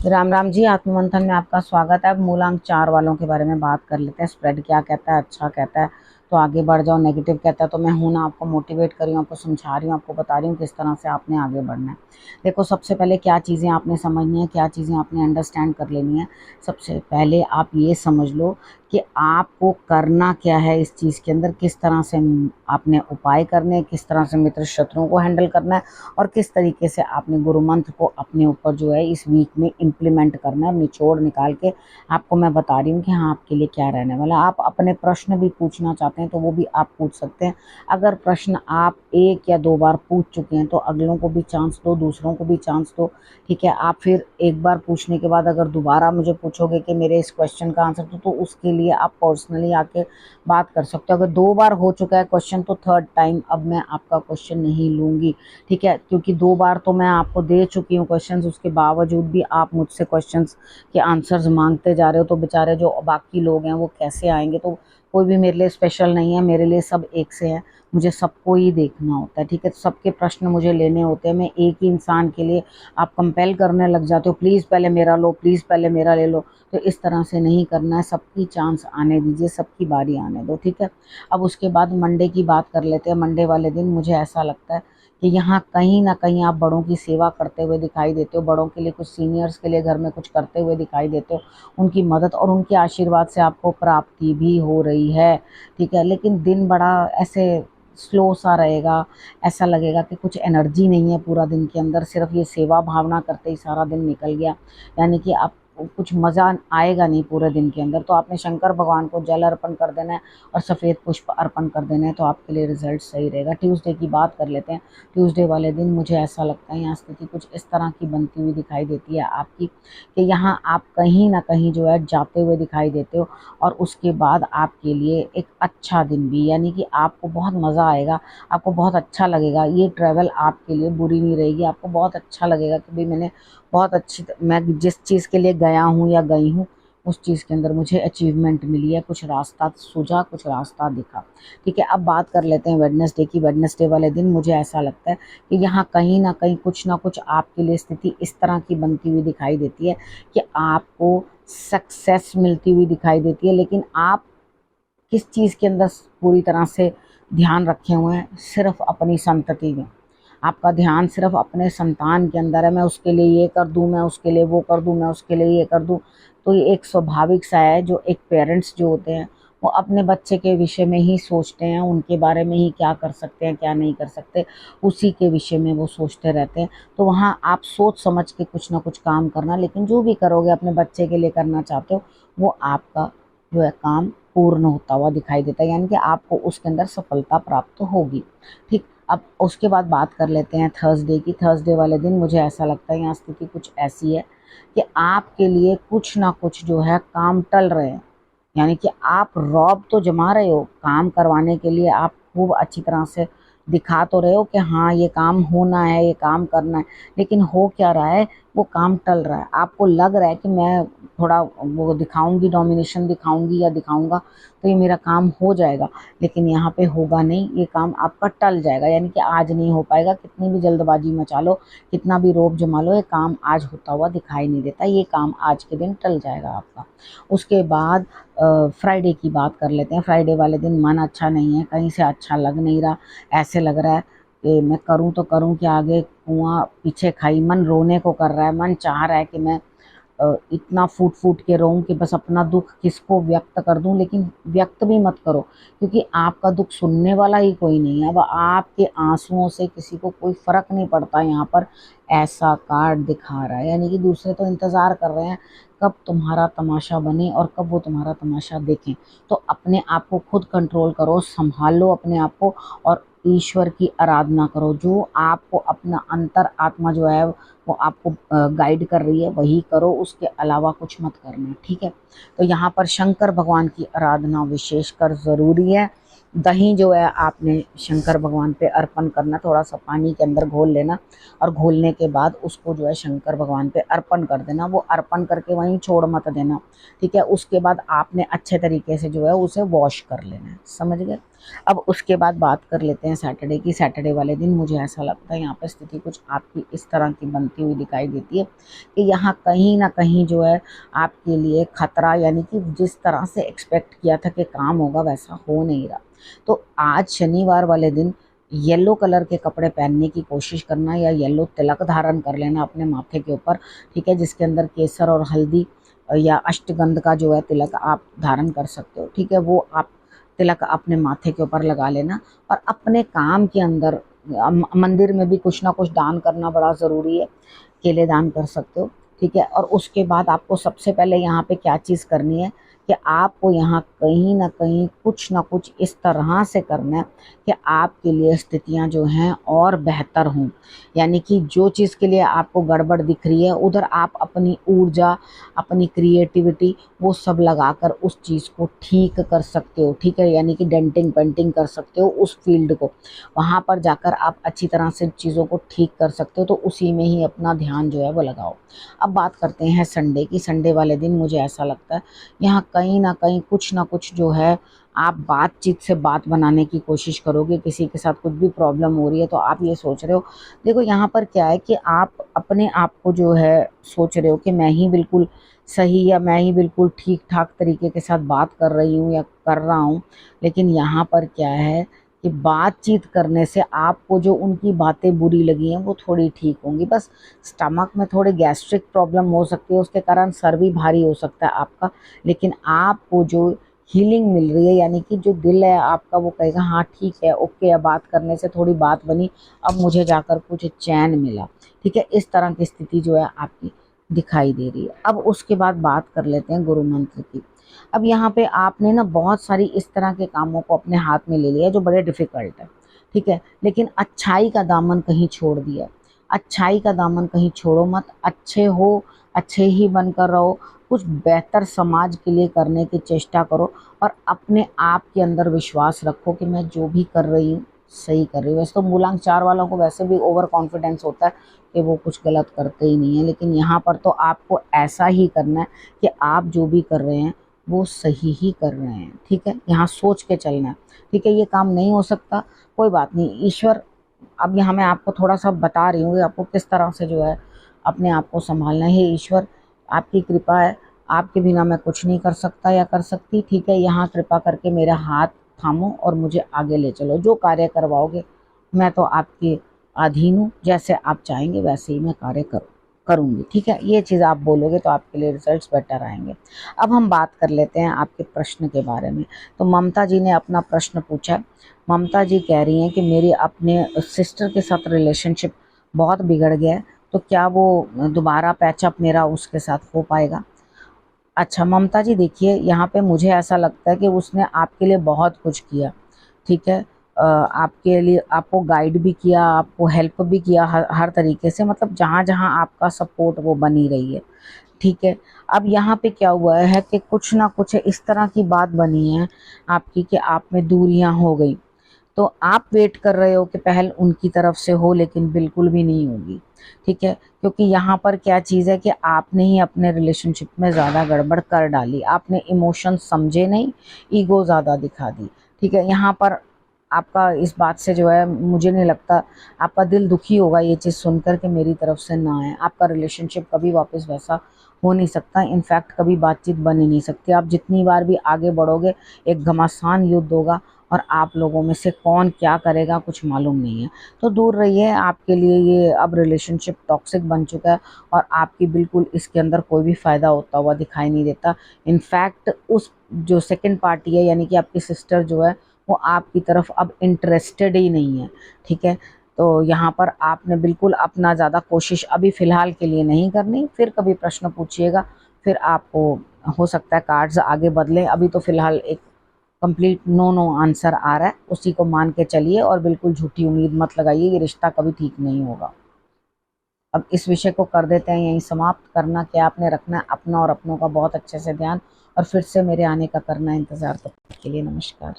राम राम जी। आत्ममंथन में आपका स्वागत है। अब मूलांक 4 वालों के बारे में बात कर लेते हैं। स्प्रेड क्या कहता है? अच्छा कहता है तो आगे बढ़ जाओ, नेगेटिव कहता है तो मैं हूं ना आपको मोटिवेट कर रही हूँ, आपको समझा रही हूँ, आपको बता रही हूँ किस तरह से आपने आगे बढ़ना है। देखो, सबसे पहले क्या चीज़ें आपने समझनी है, क्या चीज़ें आपने अंडरस्टैंड कर लेनी है। सबसे पहले आप ये समझ लो कि आपको करना क्या है इस चीज़ के अंदर, किस तरह से आपने उपाय करने हैं, किस तरह से मित्र शत्रुओं को हैंडल करना है और किस तरीके से आपने गुरु मंत्र को अपने ऊपर जो है इस वीक में इम्प्लीमेंट करना है। निचोड़ निकाल के आपको मैं बता रही हूँ कि हाँ, आपके लिए क्या रहने वाला। आप अपने प्रश्न भी पूछना चाहते हैं तो वो भी आप पूछ सकते हैं। अगर प्रश्न आप 1 या 2 बार पूछ चुके हैं तो अगलों को भी चांस दो, दूसरों को भी चांस दो। ठीक है, आप फिर एक बार पूछने के बाद अगर दोबारा मुझे पूछोगे कि मेरे इस क्वेश्चन का आंसर तो उसके लिए आप पर्सनली आके बात कर सकते हो। अगर 2 बार हो चुका है क्वेश्चन तो थर्ड टाइम अब मैं आपका क्वेश्चन नहीं लूँगी। ठीक है, क्योंकि 2 बार तो मैं आपको दे चुकी हूँ क्वेश्चंस, उसके बावजूद भी आप मुझसे क्वेश्चंस के आंसर्स मांगते जा रहे हो तो बेचारे जो बाकी लोग हैं वो कैसे आएंगे। तो कोई भी मेरे लिए स्पेशल नहीं है, मेरे लिए सब एक से हैं, मुझे सबको ही देखना होता है। ठीक है, तो सबके प्रश्न मुझे लेने होते हैं। मैं एक ही इंसान के लिए आप कंपेल करने लग जाते हो, प्लीज़ पहले मेरा लो, प्लीज़ पहले मेरा ले लो। तो इस तरह से नहीं करना है, सबकी चांस आने दीजिए, सबकी बारी आने दो। ठीक है, अब उसके बाद मंडे की बात कर लेते हैं। मंडे वाले दिन मुझे ऐसा लगता है कि यहाँ कहीं ना कहीं आप बड़ों की सेवा करते हुए दिखाई देते हो, बड़ों के लिए, कुछ सीनियर्स के लिए घर में कुछ करते हुए दिखाई देते हो। उनकी मदद और उनके आशीर्वाद से आपको प्राप्ति भी हो रही है। ठीक है, लेकिन दिन बड़ा ऐसे स्लो सा रहेगा, ऐसा लगेगा कि कुछ एनर्जी नहीं है पूरा दिन के अंदर, सिर्फ ये सेवा भावना करते ही सारा दिन निकल गया। यानी कि आप कुछ मज़ा आएगा नहीं पूरे दिन के अंदर। तो आपने शंकर भगवान को जल अर्पण कर देना है और सफ़ेद पुष्प अर्पण कर देना है, तो आपके लिए रिजल्ट सही रहेगा। ट्यूसडे की बात कर लेते हैं। ट्यूसडे वाले दिन मुझे ऐसा लगता है यहाँ स्थिति कुछ इस तरह की बनती हुई दिखाई देती है आपकी कि यहाँ आप कहीं ना कहीं जो है जाते हुए दिखाई देते हो। और उसके बाद आपके लिए एक अच्छा दिन भी, यानी कि आपको बहुत मज़ा आएगा, आपको बहुत अच्छा लगेगा। ये ट्रैवल आपके लिए बुरी नहीं रहेगी, आपको बहुत अच्छा लगेगा कि भाई मैं जिस चीज़ के लिए गया हूँ या गई हूँ उस चीज़ के अंदर मुझे अचीवमेंट मिली है, कुछ रास्ता सूझा, कुछ रास्ता दिखा। ठीक है, अब बात कर लेते हैं वेडनेसडे की। वेडनेसडे वाले दिन मुझे ऐसा लगता है कि यहाँ कहीं ना कुछ आपके लिए स्थिति इस तरह की बनती हुई दिखाई देती है कि आपको सक्सेस मिलती हुई दिखाई देती है। लेकिन आप किस चीज़ के अंदर पूरी तरह से ध्यान रखे हुए हैं? सिर्फ अपनी संतति में। आपका ध्यान सिर्फ अपने संतान के अंदर है, मैं उसके लिए ये कर दूं, मैं उसके लिए वो कर दूं, मैं उसके लिए ये कर दूं। तो ये एक स्वाभाविक सा है, जो एक पेरेंट्स जो होते हैं वो अपने बच्चे के विषय में ही सोचते हैं, उनके बारे में ही क्या कर सकते हैं क्या नहीं कर सकते, उसी के विषय में वो सोचते रहते हैं। तो वहाँ आप सोच समझ के कुछ ना कुछ काम करना, लेकिन जो भी करोगे अपने बच्चे के लिए करना चाहते हो वो आपका जो है काम पूर्ण होता हुआ दिखाई देता है, यानी कि आपको उसके अंदर सफलता प्राप्त होगी। ठीक, अब उसके बाद बात कर लेते हैं थर्सडे की। थर्सडे वाले दिन मुझे ऐसा लगता है यहाँ स्थिति कुछ ऐसी है कि आपके लिए कुछ ना कुछ जो है काम टल रहे हैं। यानी कि आप रौब तो जमा रहे हो, काम करवाने के लिए आप खूब अच्छी तरह से दिखा तो रहे हो कि हाँ ये काम होना है, ये काम करना है, लेकिन हो क्या रहा है, वो काम टल रहा है। आपको लग रहा है कि मैं थोड़ा वो दिखाऊंगी, डोमिनेशन दिखाऊंगी या दिखाऊंगा तो ये मेरा काम हो जाएगा, लेकिन यहाँ पे होगा नहीं, ये काम आपका टल जाएगा। यानी कि आज नहीं हो पाएगा, कितनी भी जल्दबाजी मचा लो, कितना भी रोब जमा लो, ये काम आज होता हुआ दिखाई नहीं देता, ये काम आज के दिन टल जाएगा आपका। उसके बाद फ्राइडे की बात कर लेते हैं। फ्राइडे वाले दिन मन अच्छा नहीं है, कहीं से अच्छा लग नहीं रहा, ऐसे लग रहा है कि मैं करूं तो करूं कि आगे कुआं पीछे खाई। मन रोने को कर रहा है, मन चाह रहा है कि मैं इतना फूट फूट के रोऊं कि बस अपना दुख किसको व्यक्त कर दूं, लेकिन व्यक्त भी मत करो क्योंकि आपका दुख सुनने वाला ही कोई नहीं है। अब आपके आंसुओं से किसी को कोई फर्क नहीं पड़ता, यहाँ पर ऐसा कार्ड दिखा रहा है। यानी कि दूसरे तो इंतजार कर रहे हैं कब तुम्हारा तमाशा बने और कब वो तुम्हारा तमाशा देखें। तो अपने आप को खुद कंट्रोल करो, संभालो अपने आप को और ईश्वर की आराधना करो। जो आपको अपना अंतर आत्मा जो है वो आपको गाइड कर रही है वही करो, उसके अलावा कुछ मत करना। ठीक है, तो यहाँ पर शंकर भगवान की आराधना विशेषकर ज़रूरी है। दही जो है आपने शंकर भगवान पे अर्पण करना, थोड़ा सा पानी के अंदर घोल लेना और घोलने के बाद उसको जो है शंकर भगवान पे अर्पण कर देना। वो अर्पण करके वहीं छोड़ मत देना। ठीक है, उसके बाद आपने अच्छे तरीके से जो है उसे वॉश कर लेना है। समझ गए? अब उसके बाद बात कर लेते हैं सैटरडे की। सैटरडे वाले दिन मुझे ऐसा लगता है यहाँ पर स्थिति कुछ आपकी इस तरह की बनती हुई दिखाई देती है कि यहाँ कहीं ना कहीं जो है आपके लिए खतरा, यानी कि जिस तरह से एक्सपेक्ट किया था कि काम होगा वैसा हो नहीं रहा। तो आज शनिवार वाले दिन येलो कलर के कपड़े पहनने की कोशिश करना, या येलो तिलक धारण कर लेना अपने माथे के ऊपर, ठीक है, जिसके अंदर केसर और हल्दी या अष्टगंध का जो है तिलक आप धारण कर सकते हो, ठीक है। वो आप तिलक अपने माथे के ऊपर लगा लेना और अपने काम के अंदर मंदिर में भी कुछ ना कुछ दान करना बड़ा ज़रूरी है, केले दान कर सकते हो, ठीक है। और उसके बाद आपको सबसे पहले यहाँ पे क्या चीज़ करनी है कि आपको यहाँ कहीं ना कुछ इस तरह से करना है कि आपके लिए स्थितियाँ जो हैं और बेहतर हों। यानी कि जो चीज़ के लिए आपको गड़बड़ दिख रही है उधर आप अपनी ऊर्जा, अपनी क्रिएटिविटी वो सब लगाकर उस चीज़ को ठीक कर सकते हो, ठीक है। यानी कि डेंटिंग पेंटिंग कर सकते हो उस फील्ड को, वहाँ पर जाकर आप अच्छी तरह से चीज़ों को ठीक कर सकते हो। तो उसी में ही अपना ध्यान जो है वो लगाओ। अब बात करते हैं संडे की। संडे वाले दिन मुझे ऐसा लगता है यहाँ कहीं ना कहीं कुछ ना कुछ जो है आप बातचीत से बात बनाने की कोशिश करोगे। किसी के साथ कुछ भी प्रॉब्लम हो रही है तो आप ये सोच रहे हो, देखो यहाँ पर क्या है कि आप अपने आप को जो है सोच रहे हो कि मैं ही बिल्कुल सही या मैं ही बिल्कुल ठीक ठाक तरीके के साथ बात कर रही हूँ या कर रहा हूँ। लेकिन यहाँ पर क्या है कि बातचीत करने से आपको जो उनकी बातें बुरी लगी हैं वो थोड़ी ठीक होंगी। बस स्टमक में थोड़ी गैस्ट्रिक प्रॉब्लम हो सकती है, उसके कारण सर भी भारी हो सकता है आपका। लेकिन आपको जो हीलिंग मिल रही है, यानी कि जो दिल है आपका वो कहेगा हाँ ठीक है, ओके, अब बात करने से थोड़ी बात बनी, अब मुझे जाकर कुछ चैन मिला, ठीक है। इस तरह की स्थिति जो है आपकी दिखाई दे रही है। अब उसके बाद बात कर लेते हैं गुरु मंत्र की। अब यहाँ पे आपने ना बहुत सारी इस तरह के कामों को अपने हाथ में ले लिया जो बड़े डिफ़िकल्ट है, ठीक है। लेकिन अच्छाई का दामन कहीं छोड़ दिया। अच्छाई का दामन कहीं छोड़ो मत, अच्छे हो, अच्छे ही बनकर रहो, कुछ बेहतर समाज के लिए करने की चेष्टा करो और अपने आप के अंदर विश्वास रखो कि मैं जो भी कर रही हूँ सही कर रही हूँ। वैसे तो मूलांक 4 वालों को वैसे भी ओवर कॉन्फिडेंस होता है कि वो कुछ गलत करते ही नहीं है, लेकिन यहाँ पर तो आपको ऐसा ही करना है कि आप जो भी कर रहे हैं वो सही ही कर रहे हैं, ठीक है। यहाँ सोच के चलना है, ठीक है। ये काम नहीं हो सकता, कोई बात नहीं, ईश्वर, अब यहाँ मैं आपको थोड़ा सा बता रही हूँ कि आपको किस तरह से जो है अपने आप को संभालना है। हे ईश्वर, आपकी कृपा है, आपके बिना मैं कुछ नहीं कर सकता या कर सकती, ठीक है। यहाँ कृपा करके मेरा हाथ थामो और मुझे आगे ले चलो। जो कार्य करवाओगे मैं तो आपके अधीन हूँ, जैसे आप चाहेंगे वैसे ही मैं कार्य करूँगी, ठीक है। ये चीज़ आप बोलोगे तो आपके लिए रिजल्ट्स बेटर आएंगे। अब हम बात कर लेते हैं आपके प्रश्न के बारे में। तो ममता जी ने अपना प्रश्न पूछा। ममता जी कह रही हैं कि मेरी अपने सिस्टर के साथ रिलेशनशिप बहुत बिगड़ गया है, तो क्या वो दोबारा पैचअप मेरा उसके साथ हो पाएगा। अच्छा ममता जी, देखिए यहाँ पे मुझे ऐसा लगता है कि उसने आपके लिए बहुत कुछ किया, ठीक है। आपके लिए, आपको गाइड भी किया, आपको हेल्प भी किया हर तरीके से, मतलब जहाँ जहाँ आपका सपोर्ट वो बनी रही है, ठीक है। अब यहाँ पे क्या हुआ है कि कुछ ना कुछ इस तरह की बात बनी है आपकी कि आप में दूरियां हो गई। तो आप वेट कर रहे हो कि पहल उनकी तरफ से हो, लेकिन बिल्कुल भी नहीं होगी, ठीक है। क्योंकि यहाँ पर क्या चीज़ है कि आपने ही अपने रिलेशनशिप में ज़्यादा गड़बड़ कर डाली, आपने इमोशन समझे नहीं, ईगो ज़्यादा दिखा दी, ठीक है। यहाँ पर आपका इस बात से जो है मुझे नहीं लगता, आपका दिल दुखी होगा ये चीज़ सुनकर कि मेरी तरफ से ना है। आपका रिलेशनशिप कभी वापस वैसा हो नहीं सकता, इनफैक्ट कभी बातचीत बन ही नहीं सकती। आप जितनी बार भी आगे बढ़ोगे एक घमासान युद्ध होगा और आप लोगों में से कौन क्या करेगा कुछ मालूम नहीं है। तो दूर रहिए, आपके लिए ये अब रिलेशनशिप टॉक्सिक बन चुका है और आपकी बिल्कुल इसके अंदर कोई भी फ़ायदा होता हुआ दिखाई नहीं देता। इनफैक्ट उस जो सेकंड पार्टी है, यानी कि आपकी सिस्टर जो है, वो आपकी तरफ अब इंटरेस्टेड ही नहीं है, ठीक है। तो यहाँ पर आपने बिल्कुल अपना ज़्यादा कोशिश अभी फ़िलहाल के लिए नहीं करनी, फिर कभी प्रश्न पूछिएगा, फिर आपको हो सकता है कार्ड्स आगे बदलें। अभी तो फ़िलहाल एक कंप्लीट नो नो आंसर आ रहा है, उसी को मान के चलिए और बिल्कुल झूठी उम्मीद मत लगाइए, ये रिश्ता कभी ठीक नहीं होगा। अब इस विषय को कर देते हैं यहीं समाप्त। करना क्या आपने, रखना है अपना और अपनों का बहुत अच्छे से ध्यान और फिर से मेरे आने का करना इंतज़ार। तब तक के लिए नमस्कार।